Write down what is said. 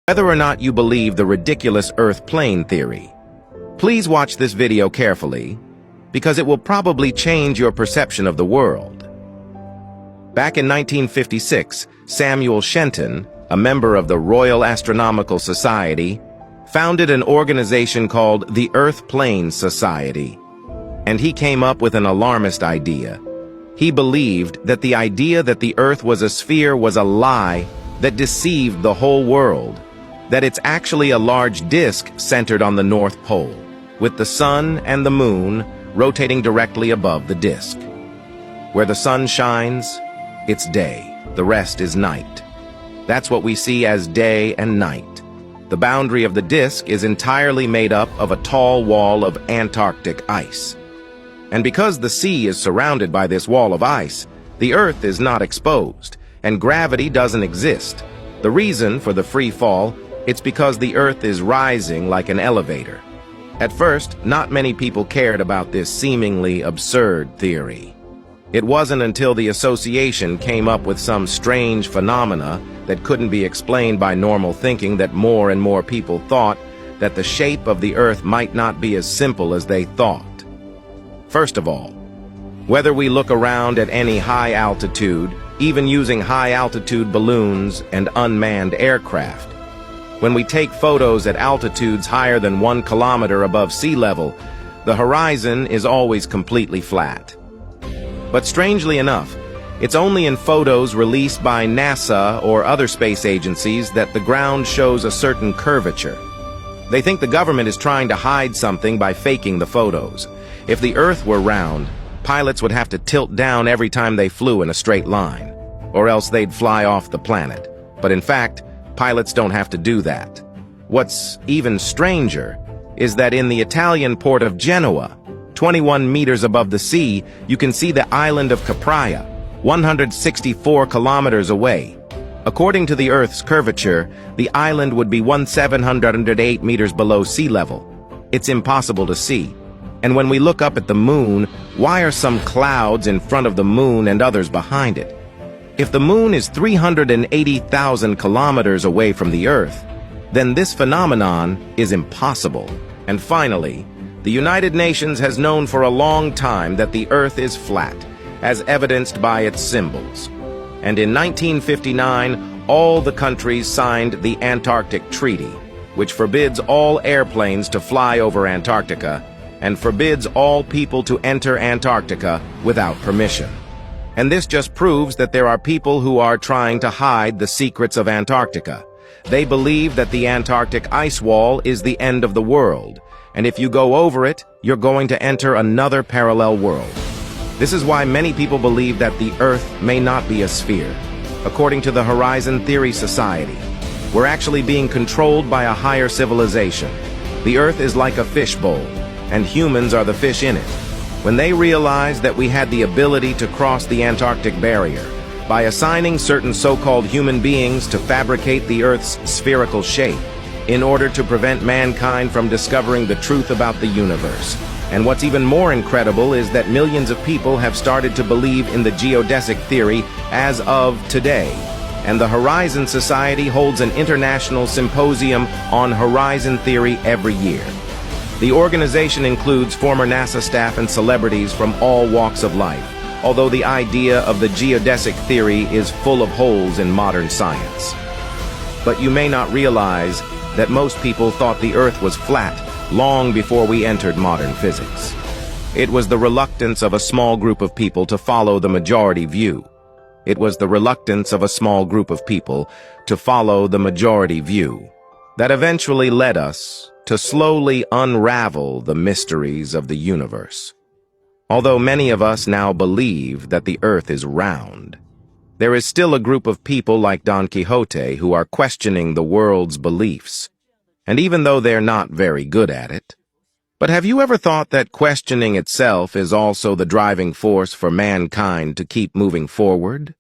whether or not you believe the ridiculous Earth plane theory. Please watch this video carefully, because it will probably change your perception of the world. Back in 1956, Samuel Shenton, a member of the Royal Astronomical Society, founded an organization called the Earth Plane Society. And he came up with an alarmist idea. He believed that the idea that the Earth was a sphere was a lie that deceived the whole world, that it's actually a large disk centered on the North Pole, with the sun and the moon rotating directly above the disk. Where the sun shines, it's day. The rest is night. That's what we see as day and night. The boundary of the disk is entirely made up of a tall wall of Antarctic ice. And because the sea is surrounded by this wall of ice, the Earth is not exposed, and gravity doesn't exist. The reason for the free fall, it's because the Earth is rising like an elevator. At first, not many people cared about this seemingly absurd theory. It wasn't until the association came up with some strange phenomena that couldn't be explained by normal thinking that more and more people thought that the shape of the Earth might not be as simple as they thought. First of all, whether we look around at any high altitude, even using high-altitude balloons and unmanned aircraft, when we take photos at altitudes higher than 1 kilometer above sea level, the horizon is always completely flat. But strangely enough, it's only in photos released by NASA or other space agencies that the ground shows a certain curvature. They think the government is trying to hide something by faking the photos. If the Earth were round, pilots would have to tilt down every time they flew in a straight line, or else they'd fly off the planet. But in fact, pilots don't have to do that. What's even stranger is that in the Italian port of Genoa, 21 meters above the sea, you can see the island of Capraia, 164 kilometers away. According to the Earth's curvature, the island would be 1,708 meters below sea level. It's impossible to see. And when we look up at the moon, why are some clouds in front of the moon and others behind it? If the moon is 380,000 kilometers away from the Earth, then this phenomenon is impossible. And finally, the United Nations has known for a long time that the Earth is flat, as evidenced by its symbols. And in 1959, all the countries signed the Antarctic Treaty, which forbids all airplanes to fly over Antarctica and forbids all people to enter Antarctica without permission. And this just proves that there are people who are trying to hide the secrets of Antarctica. They believe that the Antarctic ice wall is the end of the world, and if you go over it, you're going to enter another parallel world. This is why many people believe that the Earth may not be a sphere. According to the Horizon Theory Society, we're actually being controlled by a higher civilization. The Earth is like a fishbowl, and humans are the fish in it. When they realized that we had the ability to cross the Antarctic barrier by assigning certain so-called human beings to fabricate the Earth's spherical shape in order to prevent mankind from discovering the truth about the universe. And what's even more incredible is that millions of people have started to believe in the geodesic theory as of today. And the Horizon Society holds an international symposium on Horizon Theory every year. The organization includes former NASA staff and celebrities from all walks of life, although the idea of the geodesic theory is full of holes in modern science. But you may not realize that most people thought the Earth was flat long before we entered modern physics. It was the reluctance of a small group of people to follow the majority view. It was the reluctance of a small group of people to follow the majority view that eventually led us to slowly unravel the mysteries of the universe. Although many of us now believe that the Earth is round, there is still a group of people like Don Quixote who are questioning the world's beliefs. And even though they're not very good at it, but have you ever thought that questioning itself is also the driving force for mankind to keep moving forward?